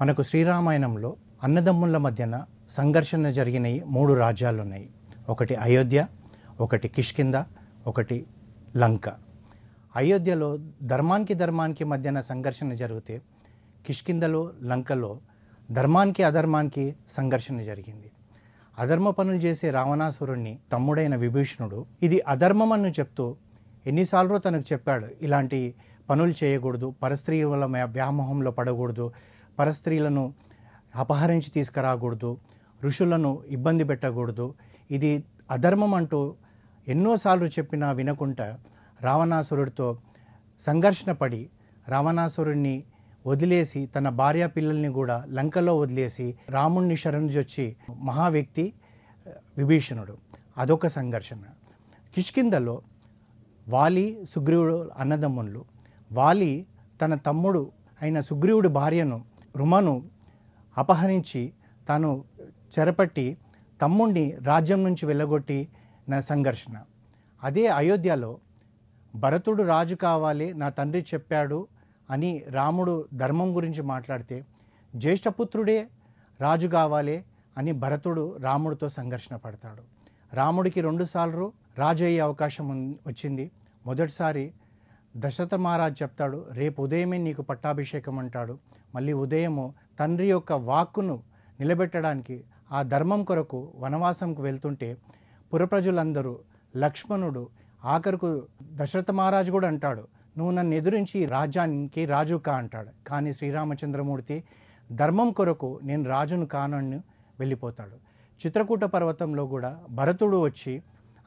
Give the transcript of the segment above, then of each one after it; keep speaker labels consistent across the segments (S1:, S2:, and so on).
S1: మనకు శ్రీరామాయణంలో అన్నదమ్ముల మధ్యన సంఘర్షణ జరిగినవి 3 రాజ్యాలు ఉన్నాయి. ఒకటి అయోధ్య, ఒకటి కిష్కింద, ఒకటి లంక. అయోధ్యలో ధర్మానికి మధ్యన సంఘర్షణ జరిగితే కిష్కిందలో లంకలో ధర్మానికి అధర్మానికి సంఘర్షణ జరిగింది. అధర్మ పనులు చేసే రావణాసురుణ్ణి తమ్ముడైన విభీషణుడు ఇది అధర్మం అని చెప్తూ ఎన్నిసార్లు తనకు చెప్పాడు, ఇలాంటి పనులు చేయకూడదు, పరస్త్రీల వ్యామోహంలో పడకూడదు, పరస్త్రీలను అపహరించి తీసుకురాకూడదు, ఋషులను ఇబ్బంది పెట్టకూడదు, ఇది అధర్మం అంటూ ఎన్నోసార్లు చెప్పినా వినకుండా రావణాసురుడితో సంఘర్షణ పడి రావణాసురుడిని వదిలేసి తన భార్య పిల్లల్ని కూడా లంకలో వదిలేసి రాముణ్ణి శరణుజొచ్చి మహా వ్యక్తి విభీషణుడు. అదొక సంఘర్షణ. కిష్కిందలో వాలి సుగ్రీవుడు అన్నదమ్ములు. వాలి తన తమ్ముడు అయిన సుగ్రీవుడి భార్యను రుమను అపహరించి తాను చెరపట్టి తమ్ముణ్ణి రాజ్యం నుంచి వెళ్ళగొట్టిన సంఘర్షణ. అదే అయోధ్యలో భరతుడు రాజు కావాలి, నా తండ్రి చెప్పాడు అని రాముడు ధర్మం గురించి మాట్లాడితే జ్యేష్ఠపుత్రుడే రాజు కావాలి అని భరతుడు రాముడితో సంఘర్షణ పడతాడు. రాముడికి 2 సార్లు రాజు అయ్యే అవకాశం వచ్చింది. మొదటిసారి దశరథ మహారాజు చెప్తాడు, రేపు ఉదయమే నీకు పట్టాభిషేకం అంటాడు. మళ్ళీ ఉదయము తండ్రి యొక్క వాక్కును నిలబెట్టడానికి ఆ ధర్మం కొరకు వనవాసంకు వెళ్తుంటే పురప్రజలందరూ లక్ష్మణుడు ఆఖరుకు దశరథ మహారాజు కూడా అంటాడు, నువ్వు నన్ను ఎదురించి రాజ్యానికి రాజు కా అంటాడు. కానీ శ్రీరామచంద్రమూర్తి ధర్మం కొరకు నేను రాజును కానని వెళ్ళిపోతాడు. చిత్రకూట పర్వతంలో కూడా భరతుడు వచ్చి,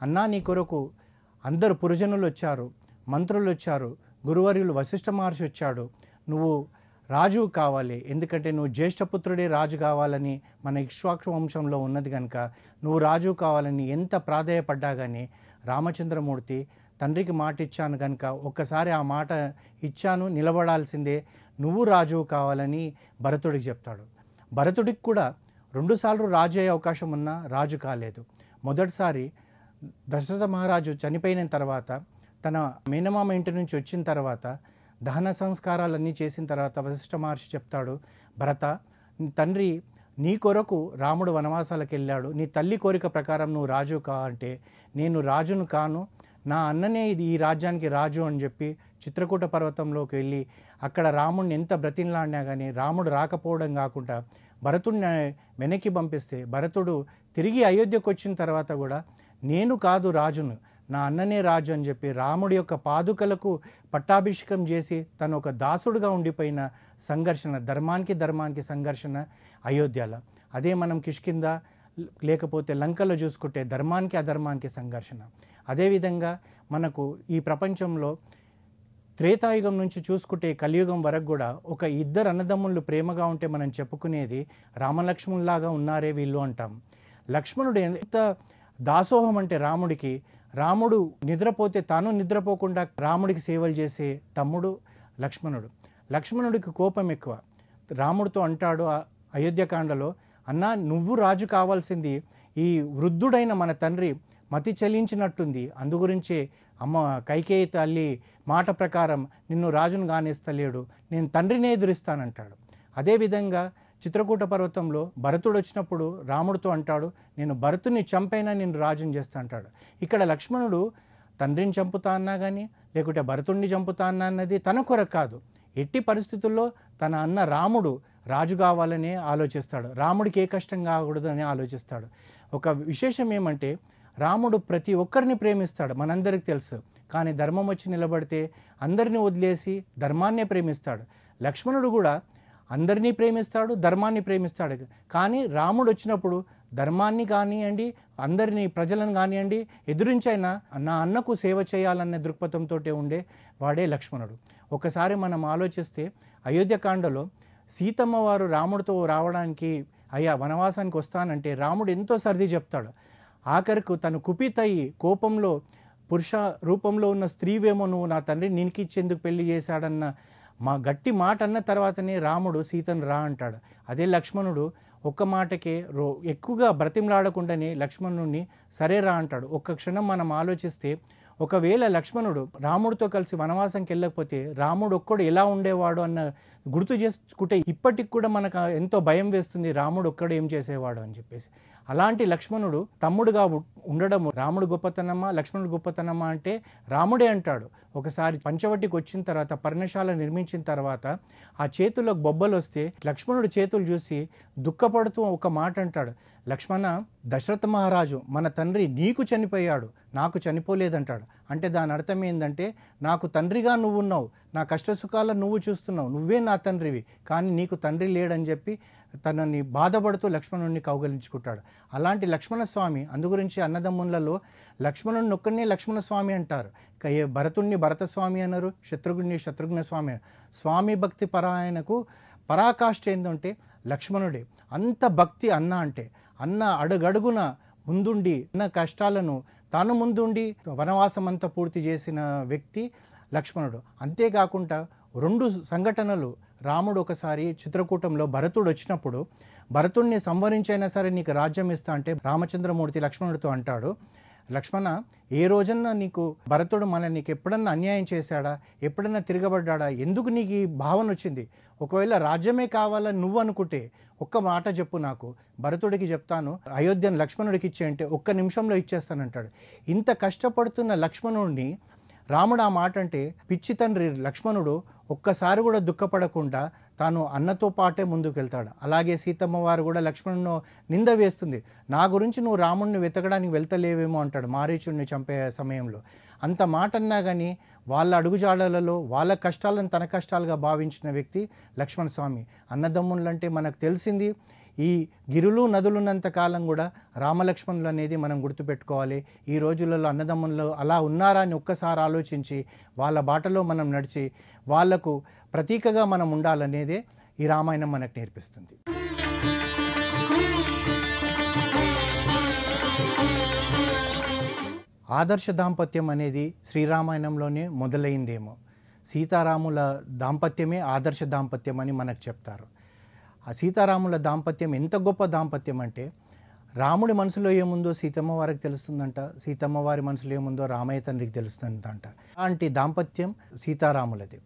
S1: అన్నా నీ కొరకు అందరు పురజనులు వచ్చారు, మంత్రులు వచ్చారు, గురువర్యులు వశిష్ఠ మహర్షి వచ్చాడు, నువ్వు రాజు కావాలి, ఎందుకంటే నువ్వు జ్యేష్ఠపుత్రుడే రాజు కావాలని మన ఇక్ష్వాకు వంశంలో ఉన్నది కనుక నువ్వు రాజు కావాలని ఎంత ప్రాధేయపడ్డా కానీ రామచంద్రమూర్తి తండ్రికి మాట ఇచ్చాను కనుక ఒక్కసారి ఆ మాట ఇచ్చాను, నిలబడాల్సిందే, నువ్వు రాజు కావాలని భరతుడికి చెప్తాడు. భరతుడికి కూడా 2 సార్లు రాజు అయ్యే అవకాశం ఉన్నా రాజు కాలేదు. మొదటిసారి దశరథ మహారాజు చనిపోయిన తర్వాత తన మేనమామ ఇంటి నుంచి వచ్చిన తర్వాత దహన సంస్కారాలన్నీ చేసిన తర్వాత వశిష్ఠ మహర్షి చెప్తాడు, భరత తండ్రి నీ కొరకు రాముడు వనవాసాలకు వెళ్ళాడు, నీ తల్లి కోరిక ప్రకారం నువ్వు రాజు కా అంటే నేను రాజును కాను, నా అన్ననే ఇది ఈ రాజ్యానికి రాజు అని చెప్పి చిత్రకూట పర్వతంలోకి వెళ్ళి అక్కడ రాముడిని ఎంత బ్రతిమలాడినా కానీ రాముడు రాకపోవడం కాకుండా భరతుడిని వెనక్కి పంపిస్తే భరతుడు తిరిగి అయోధ్యకు వచ్చిన తర్వాత కూడా నేను కాదు రాజును, నా అన్ననే రాజు అని చెప్పి రాముడి యొక్క పాదుకలకు పట్టాభిషేకం చేసి తను ఒక దాసుడుగా ఉండిపోయిన సంఘర్షణ, ధర్మానికి సంఘర్షణ అయోధ్యలో. అదే మనం కిష్కింద లేకపోతే లంకలో చూసుకుంటే ధర్మానికి అధర్మానికి సంఘర్షణ. అదేవిధంగా మనకు ఈ ప్రపంచంలో త్రేతాయుగం నుంచి చూసుకుంటే కలియుగం వరకు కూడా ఒక ఇద్దరు అన్నదమ్ముళ్ళు ప్రేమగా ఉంటే మనం చెప్పుకునేది రామలక్ష్మణుల్లాగా ఉన్నారే వీళ్ళు అంటాం. లక్ష్మణుడు ఎంత దాసోహం అంటే రాముడికి, రాముడు నిద్రపోతే తాను నిద్రపోకుండా రాముడికి సేవలు చేసే తమ్ముడు లక్ష్మణుడు. లక్ష్మణుడికి కోపం ఎక్కువ. రాముడితో అంటాడు అయోధ్యకాండలో, అన్నా నువ్వు రాజు కావాల్సింది, ఈ వృద్ధుడైన మన తండ్రి మతి చెల్లించినట్టుంది, అందుగురించే అమ్మ కైకేయి తల్లి మాట ప్రకారం నిన్ను రాజును కానేస్తలేడు, నేను తండ్రినే ఎదురిస్తానంటాడు. అదేవిధంగా చిత్రకూట పర్వతంలో భరతుడు వచ్చినప్పుడు రాముడితో అంటాడు, నేను భరతుని చంపైనా నేను రాజుని చేస్తా అంటాడు. ఇక్కడ లక్ష్మణుడు తండ్రిని చంపుతా అన్నా కానీ లేకుంటే భరతుడిని చంపుతా అన్నా అన్నది తన కొరకు కాదు, ఎట్టి పరిస్థితుల్లో తన అన్న రాముడు రాజు కావాలనే ఆలోచిస్తాడు, రాముడికి ఏ కష్టం కాకూడదు అని ఆలోచిస్తాడు. ఒక విశేషం ఏమంటే రాముడు ప్రతి ఒక్కరిని ప్రేమిస్తాడు, మనందరికీ తెలుసు. కానీ ధర్మం వచ్చి నిలబడితే అందరినీ వదిలేసి ధర్మాన్నే ప్రేమిస్తాడు. లక్ష్మణుడు కూడా అందరినీ ప్రేమిస్తాడు, ధర్మాన్ని ప్రేమిస్తాడు. కానీ రాముడు వచ్చినప్పుడు ధర్మాన్ని కానివ్వండి, అందరినీ ప్రజలను కానివ్వండి ఎదురించైనా నా అన్నకు సేవ చేయాలనే దృక్పథంతో ఉండే వాడే లక్ష్మణుడు. ఒకసారి మనం ఆలోచిస్తే అయోధ్యకాండలో సీతమ్మ వారు రాముడితో రావడానికి అయ్యా వనవాసానికి వస్తానంటే రాముడు ఎంతో సర్ది చెప్తాడు. ఆఖరికి తను కుపితయ్యి కోపంలో పురుష రూపంలో ఉన్న స్త్రీవేమో నువ్వు నా తండ్రి నీకిచ్చేందుకు పెళ్లి చేశాడన్న మా గట్టి మాట అన్న తర్వాతనే రాముడు సీతను రా అంటాడు. అదే లక్ష్మణుడు ఒక్క మాటకే ఎక్కువగా బ్రతిమలాడకుండానే లక్ష్మణుడిని సరే రా అంటాడు. ఒక్క క్షణం మనం ఆలోచిస్తే ఒకవేళ లక్ష్మణుడు రాముడితో కలిసి వనవాసంకి వెళ్ళకపోతే రాముడు ఒక్కడు ఎలా ఉండేవాడు అన్న గుర్తు చేసుకుంటే ఇప్పటికి కూడా మనకు ఎంతో భయం వేస్తుంది, రాముడు ఒక్కడు ఏం చేసేవాడు అని చెప్పేసి. అలాంటి లక్ష్మణుడు తమ్ముడుగా ఉండడం రాముడు గొప్పతనమా లక్ష్మణుడు గొప్పతనమా అంటే రాముడే అంటాడు. ఒకసారి పంచవటికి వచ్చిన తర్వాత పర్ణశాల నిర్మించిన తర్వాత ఆ చేతుల్లో బొబ్బలు వస్తే లక్ష్మణుడు చేతులు చూసి దుఃఖపడుతూ ఒక మాట అంటాడు, లక్ష్మణ, దశరథ మహారాజు మన తండ్రి నీకు చనిపోయాడు, నాకు చనిపోలేదంటాడు. అంటే దాని అర్థం ఏంటంటే నాకు తండ్రిగా నువ్వు ఉన్నావు, నా కష్టసుఖాలను నువ్వు చూస్తున్నావు, నువ్వే నా తండ్రివి, కానీ నీకు తండ్రి లేడని చెప్పి తనని బాధపడుతూ లక్ష్మణుడిని కౌగలించుకుంటాడు. అలాంటి లక్ష్మణస్వామి, అందుగురించి అన్నదమ్ములలో లక్ష్మణుడిని ఒక్కనే లక్ష్మణస్వామి అంటారు, భరతుణ్ణి భరతస్వామి అన్నారు, శత్రుఘ్ని శత్రుఘ్న స్వామి. స్వామి భక్తి పరాయణకు పరాకాష్ఠ ఏంటంటే లక్ష్మణుడే. అంత భక్తి అన్న అంటే అన్న అడుగడుగున ముందుండి అన్న కష్టాలను తాను ముందుండి వనవాసం అంతా పూర్తి చేసిన వ్యక్తి లక్ష్మణుడు. అంతేకాకుండా 2 సంఘటనలు, రాముడు ఒకసారి చిత్రకూటంలో భరతుడు వచ్చినప్పుడు భరతుడిని సంవరించైనా సరే నీకు రాజ్యం ఇస్తా అంటే రామచంద్రమూర్తి లక్ష్మణుడితో అంటాడు, లక్ష్మణ, ఏ రోజన్నా నీకు భరతుడు నీకు ఎప్పుడన్నా అన్యాయం చేశాడా, ఎప్పుడన్నా తిరగబడ్డా, ఎందుకు నీకు ఈ భావన వచ్చింది? ఒకవేళ రాజ్యమే కావాలని నువ్వు అనుకుంటే ఒక్క మాట చెప్పు, నాకు భరతుడికి చెప్తాను, అయోధ్యను లక్ష్మణుడికి ఇచ్చే అంటే 1 నిమిషంలో ఇచ్చేస్తానంటాడు. ఇంత కష్టపడుతున్న లక్ష్మణుడిని రాముడు ఆ మాట అంటే పిచ్చి తండ్రి లక్ష్మణుడు ఒక్కసారి కూడా దుఃఖపడకుండా తాను అన్నతో పాటే ముందుకు వెళ్తాడు. అలాగే సీతమ్మ వారు కూడా లక్ష్మణును నింద వేస్తుంది, నా గురించి నువ్వు రాముడిని వెతకడానికి వెళ్తలేవేమో అంటాడు మారీచుడిని చంపే సమయంలో. అంత మాట అన్నా కానీ వాళ్ళ అడుగుజాడలలో వాళ్ళ కష్టాలను తన కష్టాలుగా భావించిన వ్యక్తి లక్ష్మణస్వామి. అన్నదమ్ములంటే మనకు తెలిసింది ఈ గిరులు నదులున్నంత కాలం కూడా రామలక్ష్మణులు అనేది మనం గుర్తుపెట్టుకోవాలి. ఈ రోజులలో అన్నదమ్ములు అలా ఉన్నారా అని ఒక్కసారి ఆలోచించి వాళ్ళ బాటలో మనం నడిచి వాళ్లకు ప్రతీకగా మనం ఉండాలనేదే ఈ రామాయణం మనకు నేర్పిస్తుంది. ఆదర్శ దాంపత్యం అనేది శ్రీరామాయణంలోనే మొదలైందేమో. సీతారాముల దాంపత్యమే ఆదర్శ దాంపత్యం అని మనకు చెప్తారు. ఆ సీతారాముల దాంపత్యం ఎంత గొప్ప దాంపత్యం అంటే రాముడి మనసులో ఏముందో సీతమ్మ వారికి తెలుస్తుందంట, సీతమ్మ వారి మనసులో ఏముందో రామయ్య తండ్రికి తెలుస్తుందంట. అలాంటి దాంపత్యం సీతారాములది.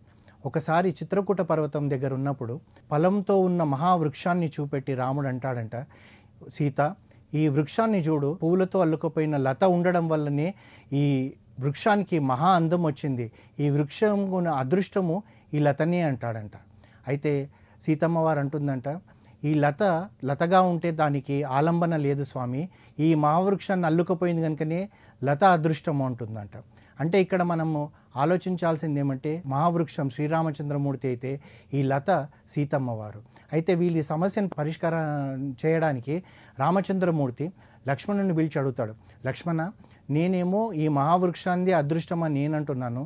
S1: ఒకసారి చిత్రకూట పర్వతం దగ్గర ఉన్నప్పుడు ఫలంతో ఉన్న మహావృక్షాన్ని చూపెట్టి రాముడు అంటాడంట, సీత, ఈ వృక్షాన్ని చూడు, పువ్వులతో అల్లుకుపోయిన లత ఉండడం వల్లనే ఈ వృక్షానికి మహా అందం వచ్చింది, ఈ వృక్షం అదృష్టము ఈ లతనే అంటాడంట. అయితే సీతమ్మ వారు అంటుందంట, ఈ లతగా ఉంటే దానికి ఆలంబన లేదు స్వామి, ఈ మహావృక్షాన్ని అల్లుకపోయింది కనుకనే లత అదృష్టము అంటుందంట. అంటే ఇక్కడ మనము ఆలోచించాల్సింది ఏమంటే మహావృక్షం శ్రీరామచంద్రమూర్తి అయితే ఈ లత సీతమ్మ వారు. అయితే వీళ్ళ సమస్యను పరిష్కారం చేయడానికి రామచంద్రమూర్తి లక్ష్మణుని పిలిచి అడుగుతాడు, లక్ష్మణ, నేనేమో ఈ మహావృక్షాన్ని అదృష్టమని నేనంటున్నాను,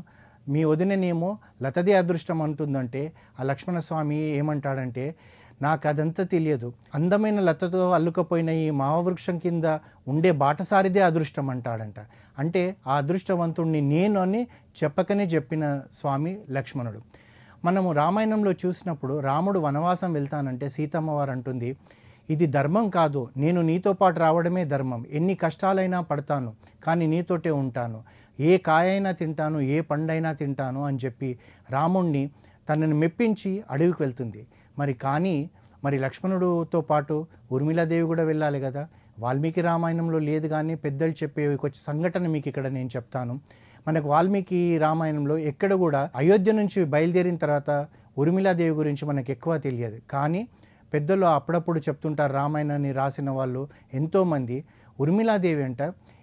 S1: మీ వదిననేమో లతదే అదృష్టం అంటుందంటే ఆ లక్ష్మణస్వామి ఏమంటాడంటే, నాకు అదంతా తెలియదు, అందమైన లతతో అల్లుకపోయిన ఈ మహావృక్షం కింద ఉండే బాటసారిదే అదృష్టం అంటాడంట. అంటే ఆ అదృష్టవంతుడిని నేను అని చెప్పకనే చెప్పిన స్వామి లక్ష్మణుడు. మనము రామాయణంలో చూసినప్పుడు రాముడు వనవాసం వెళ్తానంటే సీతమ్మ వారు అంటుంది, ఇది ధర్మం కాదు, నేను నీతో పాటు రావడమే ధర్మం, ఎన్ని కష్టాలైనా పడతాను కానీ నీతోటే ఉంటాను, ఏ కాయైనా తింటాను, ఏ పండైనా తింటాను అని చెప్పి రాముణ్ణి తనని మెప్పించి అడవికి వెళ్తుంది. మరి లక్ష్మణుడితో పాటు ఊర్మిళాదేవి కూడా వెళ్ళాలి కదా. వాల్మీకి రామాయణంలో లేదు కానీ పెద్దలు చెప్పే ఒక సంఘటన మీకు ఇక్కడ నేను చెప్తాను. మనకు వాల్మీకి రామాయణంలో ఎక్కడ కూడా అయోధ్య నుంచి బయలుదేరిన తర్వాత ఊర్మిళాదేవి గురించి మనకు ఎక్కువ తెలియదు, కానీ పెద్దలు అప్పుడప్పుడు చెప్తుంటారు. రామాయణాన్ని రాసిన వాళ్ళు ఎంతోమంది ఊర్మిళాదేవి అంట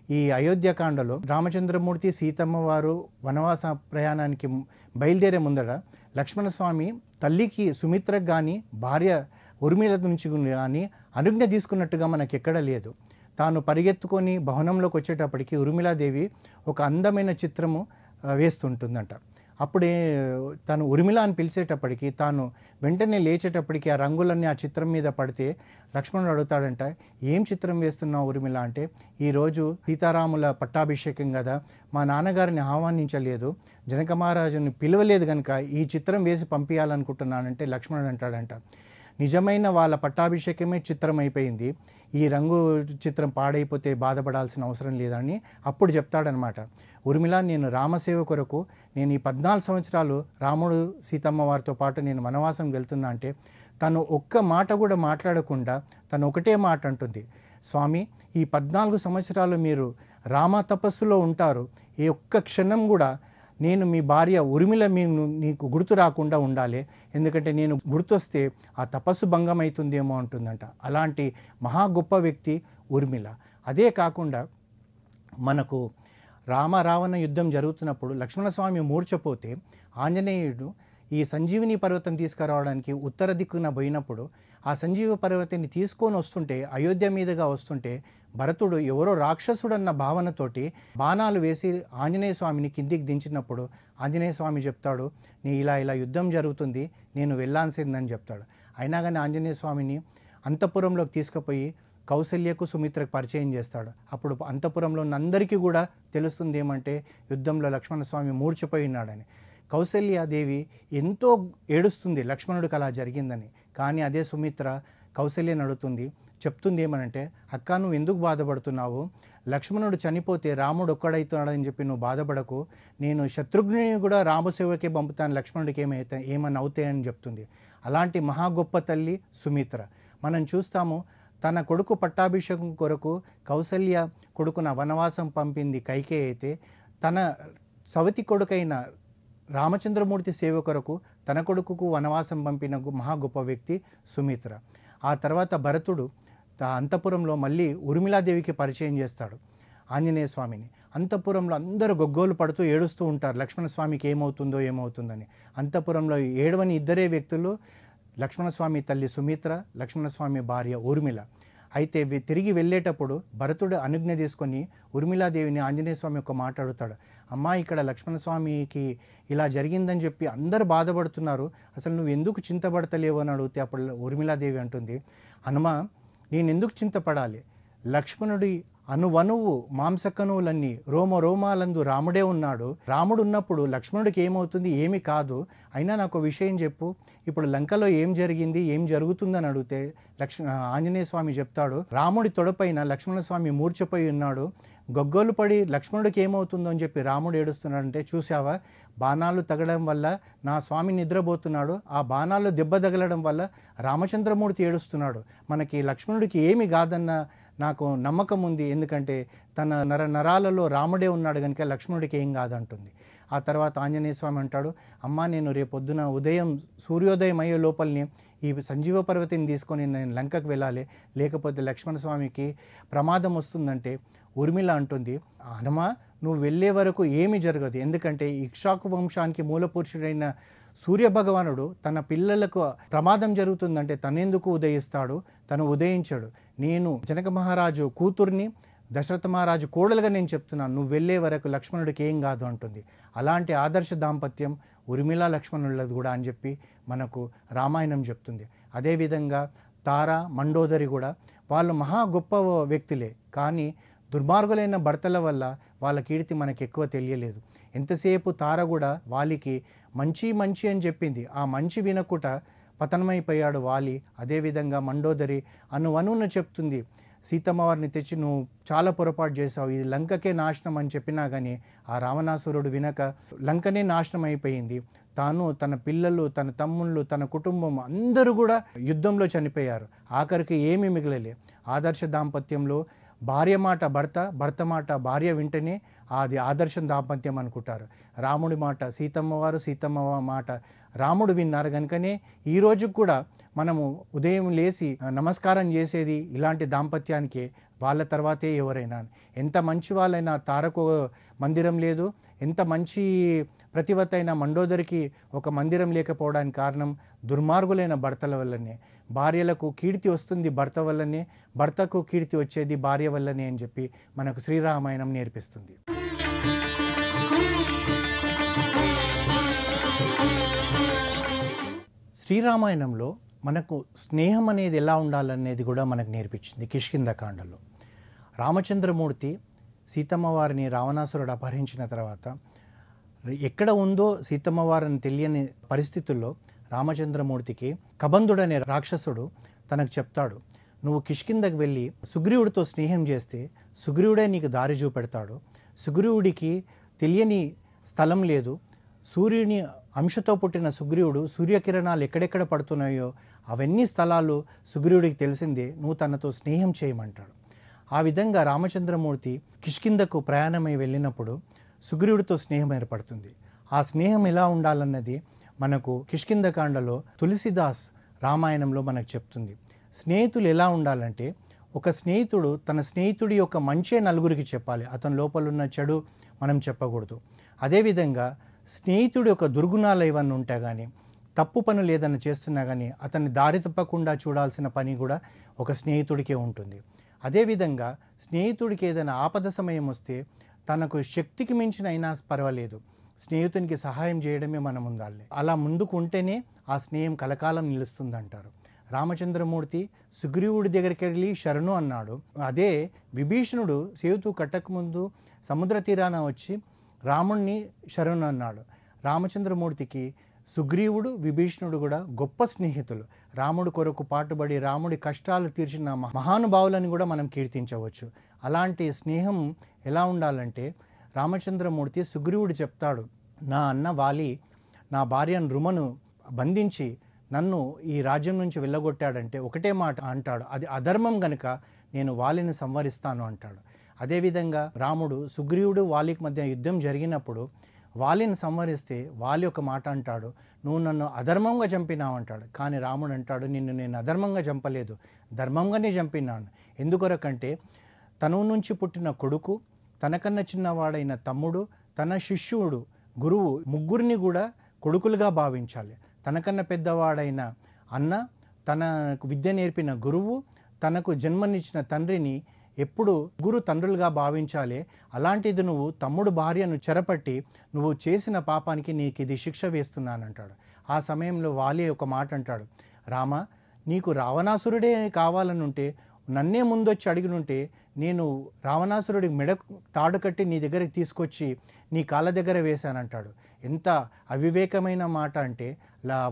S1: ఈ అయోధ్యకాండలో రామచంద్రమూర్తి సీతమ్మ వారు వనవాస ప్రయాణానికి బయలుదేరే ముందర లక్ష్మణస్వామి తల్లికి సుమిత్రకు కానీ భార్య ఊర్మిళ నుంచి కానీ అనుజ్ఞ తీసుకున్నట్టుగా మనకు ఎక్కడ లేదు. తాను పరిగెత్తుకొని భవనంలోకి వచ్చేటప్పటికి ఊర్మిళాదేవి ఒక అందమైన చిత్రము వేస్తుంటుందంట. అప్పుడే తను ఊర్మిళ అని పిలిచేటప్పటికి తాను వెంటనే లేచేటప్పటికి ఆ రంగులన్నీ ఆ చిత్రం మీద పడితే లక్ష్మణుడు అడుగుతాడంట, ఏం చిత్రం వేస్తున్నావు ఊర్మిళ అంటే, ఈరోజు సీతారాముల పట్టాభిషేకం కదా, మా నాన్నగారిని ఆహ్వానించలేదు, జనక మహారాజుని పిలవలేదు కనుక ఈ చిత్రం వేసి పంపించాలనుకుంటున్నానంటే లక్ష్మణుడు అంటాడంట, నిజమైన వాళ్ళ పట్టాభిషేకమే చిత్రం అయిపోయింది, ఈ రంగు చిత్రం పాడైపోతే బాధపడాల్సిన అవసరం లేదని అప్పుడు చెప్తాడనమాట. ఊర్మిళ, నేను రామసేవ కొరకు నేను ఈ 14 సంవత్సరాలు రాముడు సీతమ్మ వారితో పాటు నేను వనవాసం వెళ్తున్నా అంటే తను ఒక్క మాట కూడా మాట్లాడకుండా తను ఒకటే మాట అంటుంది, స్వామి ఈ 14 సంవత్సరాలు మీరు రామ తపస్సులో ఉంటారు, ఏ ఒక్క క్షణం కూడా నేను మీ భార్య ఊర్మిళ నీకు గుర్తు రాకుండా ఉండాలి, ఎందుకంటే నేను గుర్తొస్తే ఆ తపస్సు భంగం అవుతుందేమో అంటుందంట. అలాంటి మహా గొప్ప వ్యక్తి ఊర్మిళ. అదే కాకుండా మనకు రావణ యుద్ధం జరుగుతున్నప్పుడు లక్ష్మణస్వామి మూర్ఛపోతే ఆంజనేయుడు ఈ సంజీవిని పర్వతం తీసుకురావడానికి ఉత్తర దిక్కున పోయినప్పుడు ఆ సంజీవ పర్వతాన్ని తీసుకొని వస్తుంటే అయోధ్య మీదుగా వస్తుంటే భరతుడు ఎవరో రాక్షసుడన్న భావనతోటి బాణాలు వేసి ఆంజనేయ స్వామిని కిందికి దించినప్పుడు ఆంజనేయ స్వామి చెప్తాడు, నీ ఇలా యుద్ధం జరుగుతుంది, నేను వెళ్ళాల్సిందని చెప్తాడు. అయినా కానీ ఆంజనేయ స్వామిని అంతఃపురంలోకి తీసుకుపోయి కౌసల్యకు సుమిత్రకు పరిచయం చేస్తాడు. అప్పుడు అంతఃపురంలో ఉన్న అందరికీ కూడా తెలుస్తుంది ఏమంటే యుద్ధంలో లక్ష్మణస్వామి మూర్ఛపోయి ఉన్నాడని. కౌసల్యాదేవి ఎంతో ఏడుస్తుంది లక్ష్మణుడికి అలా జరిగిందని. కానీ అదే సుమిత్ర కౌసల్యని అడుగుతుంది, చెప్తుంది ఏమనంటే, అక్క నువ్వు ఎందుకు బాధపడుతున్నావు, లక్ష్మణుడు చనిపోతే రాముడు ఒక్కడవుతున్నాడని చెప్పి నువ్వు బాధపడకు, నేను శత్రుఘ్నుని కూడా రామసేవకే పంపుతాను, లక్ష్మణుడికి ఏమన్నా అవుతాయని చెప్తుంది. అలాంటి మహా గొప్ప తల్లి సుమిత్ర. మనం చూస్తాము తన కొడుకు పట్టాభిషేకం కొరకు కౌసల్య కొడుకున వనవాసం పంపింది కైకేయి అయితే, తన సవతి కొడుకైన రామచంద్రమూర్తి సేవ కొరకు తన కొడుకుకు వనవాసం పంపిన మహా గొప్ప వ్యక్తి సుమిత్ర. ఆ తర్వాత భరతుడు అంతఃపురంలో మళ్ళీ ఊర్మిళాదేవికి పరిచయం చేస్తాడు ఆంజనేయ స్వామిని. అంతఃపురంలో అందరూ గొగ్గోలు పడుతూ ఏడుస్తూ ఉంటారు, లక్ష్మణస్వామికి ఏమవుతుందని. అంతఃపురంలో ఏడవని ఇద్దరే వ్యక్తులు, లక్ష్మణస్వామి తల్లి సుమిత్ర, లక్ష్మణస్వామి భార్య ఊర్మిళ. అయితే తిరిగి వెళ్ళేటప్పుడు భరతుడు అనుజ్ఞ తీసుకొని ఊర్మిళాదేవిని ఆంజనేయ స్వామి ఒక మాట అడుగుతాడు, అమ్మా ఇక్కడ లక్ష్మణస్వామికి ఇలా జరిగిందని చెప్పి అందరూ బాధపడుతున్నారు, అసలు నువ్వు ఎందుకు చింతపడతలేవు అని అడిగితే అప్పుడు ఊర్మిళాదేవి అంటుంది, హనుమా నేను ఎందుకు చింతపడాలి, లక్ష్మణుడి అనువనువు మాంసకనువులన్నీ రోమాలందు రాముడే ఉన్నాడు, రాముడు ఉన్నప్పుడు లక్ష్మణుడికి ఏమవుతుంది, ఏమి కాదు, అయినా నాకు విషయం చెప్పు, ఇప్పుడు లంకలో ఏం జరిగింది, ఏం జరుగుతుందని అడిగితే ఆంజనేయ స్వామి చెప్తాడు, రాముడి తొడపైన లక్ష్మణస్వామి మూర్ఛపోయి ఉన్నాడు, గొగ్గోలు పడి లక్ష్మణుడికి ఏమవుతుందో అని చెప్పి రాముడు ఏడుస్తున్నాడంటే, చూసావా బాణాలు తగలడం వల్ల నా స్వామి నిద్రపోతున్నాడు, ఆ బాణాలు దెబ్బ తగలడం వల్ల రామచంద్రమూర్తి ఏడుస్తున్నాడు, మనకి లక్ష్మణుడికి ఏమి కాదన్న నాకు నమ్మకం ఉంది, ఎందుకంటే తన నరాలలో రాముడే ఉన్నాడు కనుక లక్ష్మణుడికి ఏం కాదంటుంది. ఆ తర్వాత ఆంజనేయ స్వామి అంటాడు, అమ్మా నేను రేపొద్దున సూర్యోదయం అయ్యే లోపలనే ఈ సంజీవ పర్వతిని తీసుకొని నేను లంకకు వెళ్ళాలి, లేకపోతే లక్ష్మణస్వామికి ప్రమాదం వస్తుందంటే ఊర్మిళ అంటుంది, హనుమా నువ్వు వెళ్ళే వరకు ఏమీ జరగదు, ఎందుకంటే ఇక్ష్వాకు వంశానికి మూలపురుషుడైన సూర్యభగవానుడు తన పిల్లలకు ప్రమాదం జరుగుతుందంటే తనెందుకు ఉదయిస్తాడు, తను ఉదయించాడు, నేను జనక మహారాజు కూతుర్ని దశరథ మహారాజు కోడలుగా నేను చెప్తున్నాను, నువ్వు వెళ్ళే వరకు లక్ష్మణుడికి ఏం కాదు అంటుంది. అలాంటి ఆదర్శ దాంపత్యం ఊర్మిళ లక్ష్మణులది కూడా అని చెప్పి మనకు రామాయణం చెప్తుంది. అదేవిధంగా తార మండోదరి కూడా వాళ్ళు మహా గొప్ప వ్యక్తులే, కానీ దుర్మార్గులైన భర్తల వల్ల వాళ్ళ కీర్తి మనకు ఎక్కువ తెలియలేదు. ఎంతసేపు తార కూడా వాలికి మంచి అని చెప్పింది, ఆ మంచి వినకుట పతనమైపోయాడు వాలి. అదేవిధంగా మండోదరి అనువనున్న చెప్తుంది, సీతమ్మ వారిని తెచ్చి నువ్వు చాలా పొరపాటు చేసావు, ఇది లంకకే నాశనం అని చెప్పినా కానీ ఆ రావణాసురుడు వినక లంకనే నాశనం అయిపోయింది. తాను, తన పిల్లలు, తన తమ్ముళ్ళు, తన కుటుంబం అందరూ కూడా యుద్ధంలో చనిపోయారు. ఆఖరికి ఏమీ మిగలలే. ఆదర్శ దాంపత్యంలో భార్య మాట భర్త, భర్త మాట భార్య వింటేనే అది ఆదర్శ దాంపత్యం అనుకుంటారు. రాముడి మాట సీతమ్మ వారు, సీతమ్మ మాట రాముడు విన్నారు కనుకనే ఈరోజు కూడా మనము ఉదయం లేచి నమస్కారం చేసేది ఇలాంటి దాంపత్యానికే. వాళ్ళ తర్వాతే ఎవరైనా, ఎంత మంచి వాళ్ళైనా తారకు మందిరం లేదు, ఎంత మంచి ప్రతివతైన మండోదరికి ఒక మందిరం లేకపోవడానికి కారణం దుర్మార్గులైన భర్తల వల్లనే. భార్యలకు కీర్తి వస్తుంది భర్త వల్లనే, భర్తకు కీర్తి వచ్చేది భార్య వల్లనే అని చెప్పి మనకు శ్రీరామాయణం నేర్పిస్తుంది. శ్రీరామాయణంలో మనకు స్నేహం అనేది ఎలా ఉండాలనేది కూడా మనకు నేర్పించింది. కిష్కింధకాండలో రామచంద్రమూర్తి సీతమ్మ వారిని రావణాసురుడు అపహరించిన తర్వాత ఎక్కడ ఉందో సీతమ్మ వారిని తెలియని పరిస్థితుల్లో రామచంద్రమూర్తికి కబంధుడనే రాక్షసుడు తనకు చెప్తాడు, నువ్వు కిష్కింధకు వెళ్ళి సుగ్రీవుడితో స్నేహం చేస్తే సుగ్రీవుడే నీకు దారి చూపెడతాడు, సుగ్రీవుడికి తెలియని స్థలం లేదు. సూర్యుని అంశతో పుట్టిన సుగ్రీవుడు సూర్యకిరణాలు ఎక్కడెక్కడ పడుతున్నాయో అవన్నీ స్థలాలు సుగ్రీవుడికి తెలిసిందే. నువ్వు తనతో స్నేహం చేయమంటాడు. ఆ విధంగా రామచంద్రమూర్తి కిష్కింధకు ప్రయాణమై వెళ్ళినప్పుడు సుగ్రీవుడితో స్నేహం ఏర్పడుతుంది. ఆ స్నేహం ఎలా ఉండాలన్నది మనకు కిష్కింధకాండలో తులసిదాస్ రామాయణంలో మనకు చెప్తుంది. స్నేహితులు ఎలా ఉండాలంటే, ఒక స్నేహితుడు తన స్నేహితుడి యొక్క మంచే నలుగురికి చెప్పాలి, అతని లోపల ఉన్న చెడు మనం చెప్పకూడదు. అదేవిధంగా స్నేహితుడి యొక్క దుర్గుణాలు ఏమన్నా ఉంటే కానీ, తప్పు పనులు ఏదైనా చేస్తున్నా కానీ అతన్ని దారి తప్పకుండా చూడాల్సిన పని కూడా ఒక స్నేహితుడికే ఉంటుంది. అదేవిధంగా స్నేహితుడికి ఏదైనా ఆపద సమయం వస్తే తనకు శక్తికి మించిన అయినా పర్వాలేదు, స్నేహితునికి సహాయం చేయడమే మనం ఉండాలి. అలా ముందుకు ఉంటేనే ఆ స్నేహం కలకాలం నిలుస్తుందంటారు. రామచంద్రమూర్తి సుగ్రీవుడి దగ్గరికి వెళ్ళి శరణు అన్నాడు. అదే విభీషణుడు సేతు కట్టకముందు సముద్ర తీరాన వచ్చి రాముణ్ణి శరణు అన్నాడు. రామచంద్రమూర్తికి సుగ్రీవుడు విభీషణుడు కూడా గొప్ప స్నేహితులు. రాముడి కొరకు పాటుబడి రాముడి కష్టాలు తీర్చిన మహానుభావులని కూడా మనం కీర్తించవచ్చు. అలాంటి స్నేహం ఎలా ఉండాలంటే, రామచంద్రమూర్తి సుగ్రీవుడు చెప్తాడు, నా అన్న వాలి నా భార్య నృమను బంధించి నన్ను ఈ రాజ్యం నుంచి వెళ్ళగొట్టాడంటే ఒకటే మాట అంటాడు, అది అధర్మం గనుక నేను వాలిని సంవరిస్తాను అంటాడు. అదేవిధంగా రాముడు సుగ్రీవుడు వాలికి మధ్య యుద్ధం జరిగినప్పుడు వాలిని సంవరిస్తే వాలి ఒక మాట అంటాడు, నువ్వు నన్ను అధర్మంగా చంపినావు అంటాడు. కానీ రాముడు అంటాడు, నిన్ను నేను అధర్మంగా చంపలేదు, ధర్మంగానే చంపినాను. ఎందుకొరకంటే తను నుంచి పుట్టిన కొడుకు, తనకన్నా చిన్నవాడైన తమ్ముడు, తన శిష్యుడు, గురువు ముగ్గురిని కూడా కొడుకులుగా భావించాలి. తనకన్నా పెద్దవాడైన అన్న, తనకు విద్య నేర్పిన గురువు, తనకు జన్మనిచ్చిన తండ్రిని ఎప్పుడు గురు తండ్రులుగా భావించాలి. అలాంటిది నువ్వు తమ్ముడు భార్యను చెరపట్టి నువ్వు చేసిన పాపానికి నీకు ఇది శిక్ష వేస్తున్నానంటాడు. ఆ సమయంలో వాలి ఒక మాట అంటాడు, రామ నీకు రావణాసురుడే కావాలనుంటే నన్నే ముందొచ్చి అడిగినుంటే నేను రావణాసురుడి మెడ తాడు కట్టి నీ దగ్గరికి తీసుకొచ్చి నీ కాళ్ళ దగ్గర వేశానంటాడు. ఎంత అవివేకమైన మాట అంటే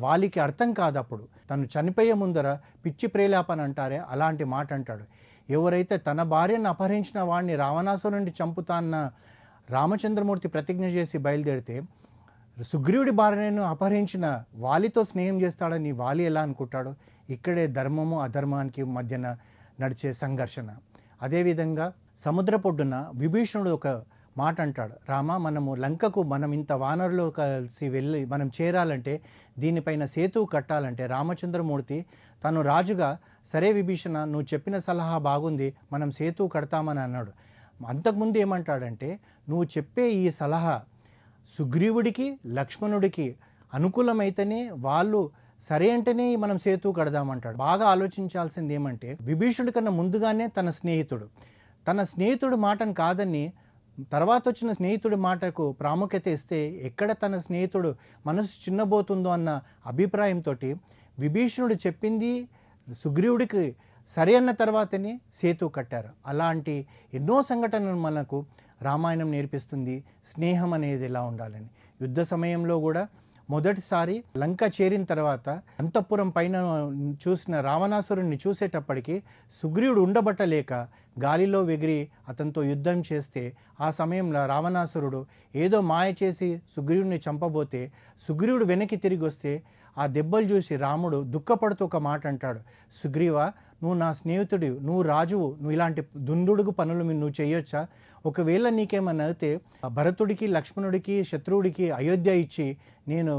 S1: వాలికి అర్థం కాదు. అప్పుడు తను చనిపోయే ముందర పిచ్చి ప్రేలాపన అంటారే అలాంటి మాట అంటాడు. ఎవరైతే తన భార్యను అపహరించిన వాడిని రావణాసురుడిని చంపుతాన్న రామచంద్రమూర్తి ప్రతిజ్ఞ చేసి బయలుదేరితే, సుగ్రీవుడి భార్యను అపహరించిన వాలితో స్నేహం చేస్తాడని వాలి ఎలా అనుకుంటాడు? ఇక్కడే ధర్మము అధర్మానికి మధ్యన నడిచే సంఘర్షణ. అదేవిధంగా సముద్రపొడ్డున విభీషణుడు ఒక మాట అంటాడు, రామ మనం ఇంత వానరులు కలిసి వెళ్ళి మనం చేరాలంటే దీనిపైన సేతువు కట్టాలంటే రామచంద్రమూర్తి తను రాజుగా, సరే విభీషణ నువ్వు చెప్పిన సలహా బాగుంది, మనం సేతువు కడతామని అన్నాడు. అంతకుముందు ఏమంటాడంటే, నువ్వు చెప్పే ఈ సలహా సుగ్రీవుడికి లక్ష్మణుడికి అనుకూలమైతేనే వాళ్ళు సరే అంటేనే మనం సేతువు కడదామంటాడు. బాగా ఆలోచించాల్సింది ఏమంటే, విభీషణుడి కన్నా ముందుగానే తన స్నేహితుడు మాటను కాదని తర్వాత వచ్చిన స్నేహితుడి మాటకు ప్రాముఖ్యత ఇస్తే ఎక్కడ తన స్నేహితుడు మనసు చిన్నబోతుందో అన్న అభిప్రాయంతో విభీషణుడు చెప్పింది సుగ్రీవుడికి సరే అన్న తర్వాతనే సేతువు కట్టారు. అలాంటి ఎన్నో సంఘటనలు మనకు రామాయణం నేర్పిస్తుంది, స్నేహం అనేది ఎలా ఉండాలని. యుద్ధ సమయంలో కూడా మొదటిసారి లంక చేరిన తర్వాత అంతఃపురం పైన చూసిన రావణాసురుడిని చూసేటప్పటికి సుగ్రీవుడు ఉండబట్టలేక గాలిలో ఎగిరి అతనితో యుద్ధం చేస్తే, ఆ సమయంలో రావణాసురుడు ఏదో మాయ చేసి సుగ్రీవుడిని చంపబోతే సుగ్రీవుడు వెనక్కి తిరిగి వస్తే ఆ దెబ్బలు చూసి రాముడు దుఃఖపడుతూ ఒక మాట అంటాడు, సుగ్రీవా నువ్వు నా స్నేహితుడు, నువ్వు రాజువు, నువ్వు ఇలాంటి దుందుడుగు పనులు నువ్వు చేయొచ్చా? ఒకవేళ నీకేమన్నా అయితే భరతుడికి లక్ష్మణుడికి శత్రువుడికి అయోధ్య ఇచ్చి నేను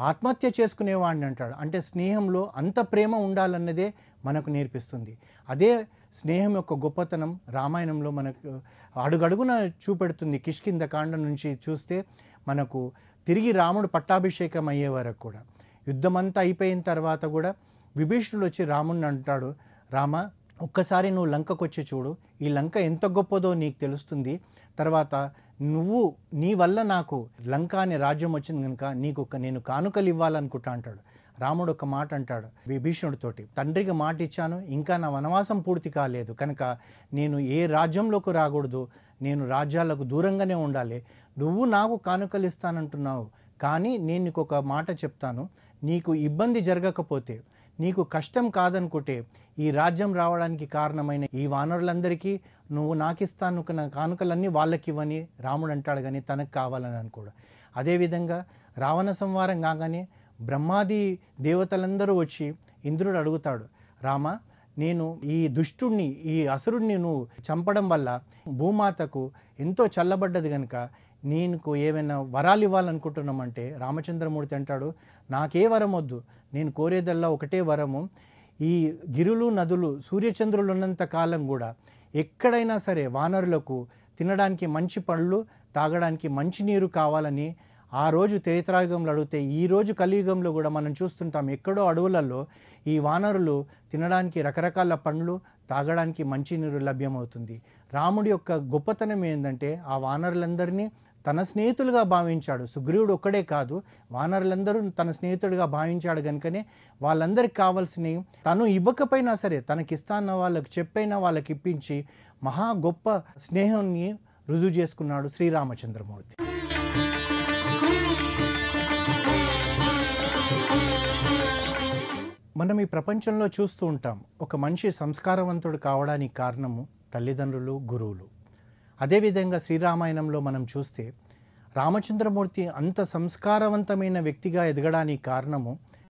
S1: ఆత్మహత్య చేసుకునేవాడిని అంటాడు. అంటే స్నేహంలో అంత ప్రేమ ఉండాలన్నదే మనకు నేర్పిస్తుంది. అదే స్నేహం యొక్క గొప్పతనం రామాయణంలో మనకు అడుగడుగున చూపెడుతుంది. కిష్కింధకాండ నుంచి చూస్తే మనకు తిరిగి రాముడు పట్టాభిషేకం అయ్యే వరకు కూడా, యుద్ధమంతా అయిపోయిన తర్వాత కూడా విభీషణుడు వచ్చి రాముడిని అంటాడు, రామ ఒక్కసారి నువ్వు లంకకు వచ్చి చూడు, ఈ లంక ఎంత గొప్పదో నీకు తెలుస్తుంది. తర్వాత నీ వల్ల నాకు లంక అనే రాజ్యం వచ్చింది కనుక నేను కానుకలు ఇవ్వాలనుకుంటా అంటాడు. రాముడు ఒక మాట అంటాడు విభీషణుడితోటి, తండ్రికి మాట ఇచ్చాను, ఇంకా నా వనవాసం పూర్తి కాలేదు కనుక నేను ఏ రాజ్యంలోకి రాకూడదు, నేను రాజ్యాలకు దూరంగానే ఉండాలి. నువ్వు నాకు కానుకలు ఇస్తానంటున్నావు, కానీ నేను నీకు ఒక మాట చెప్తాను, నీకు ఇబ్బంది జరగకపోతే నీకు కష్టం కాదనుకుంటే ఈ రాజ్యం రావడానికి కారణమైన ఈ వానరులందరికీ నువ్వు నాకిస్తాను కానుకలన్నీ వాళ్ళకి ఇవ్వని రాముడు అంటాడు, కానీ తనకు కావాలని అనుకోడు. అదేవిధంగా రావణ సంహారం కాగానే బ్రహ్మాది దేవతలందరూ వచ్చి ఇంద్రుడు అడుగుతాడు, రామ నేను ఈ దుష్టుణ్ణి ఈ అసురుణ్ణి నువ్వు చంపడం వల్ల భూమాతకు ఎంతో చల్లబడ్డది కనుక నీకు ఏమైనా వరాలు ఇవ్వాలనుకుంటున్నామంటే రామచంద్రమూర్తి అంటాడు, నాకే వరం వద్దు, నేను కోరేదల్లా ఒకటే వరము, ఈ గిరులు నదులు సూర్యచంద్రులు ఉన్నంత కాలం కూడా ఎక్కడైనా సరే వానరులకు తినడానికి మంచి పళ్ళు తాగడానికి మంచి నీరు కావాలని ఆ రోజు త్రేతాయుగంలో అడిగితే ఈరోజు కలియుగంలో కూడా మనం చూస్తుంటాం, ఎక్కడో అడవులలో ఈ వానరులు తినడానికి రకరకాల పండ్లు తాగడానికి మంచి నీరు లభ్యమవుతుంది. రాముడి యొక్క గొప్పతనం ఏంటంటే ఆ వానరులందరినీ తన స్నేహితులుగా భావించాడు. సుగ్రీవుడు ఒక్కడే కాదు, వానరులందరూ తన స్నేహితుడిగా భావించాడు కనుకనే వాళ్ళందరికీ కావాల్సినవి తను ఇవ్వకపోయినా సరే తనకిస్తాన్న వాళ్ళకి చెప్పైనా వాళ్ళకి ఇప్పించి మహా గొప్ప స్నేహాన్ని రుజువు చేసుకున్నాడు శ్రీరామచంద్రమూర్తి. మనం ఈ ప్రపంచంలో చూస్తూ ఉంటాం, ఒక మనిషి సంస్కారవంతుడు కావడానికి కారణము తల్లిదండ్రులు, గురువులు. అదేవిధంగా శ్రీరామాయణంలో మనం చూస్తే రామచంద్రమూర్తి అంత సంస్కారవంతమైన వ్యక్తిగా ఎదగడానికి కారణము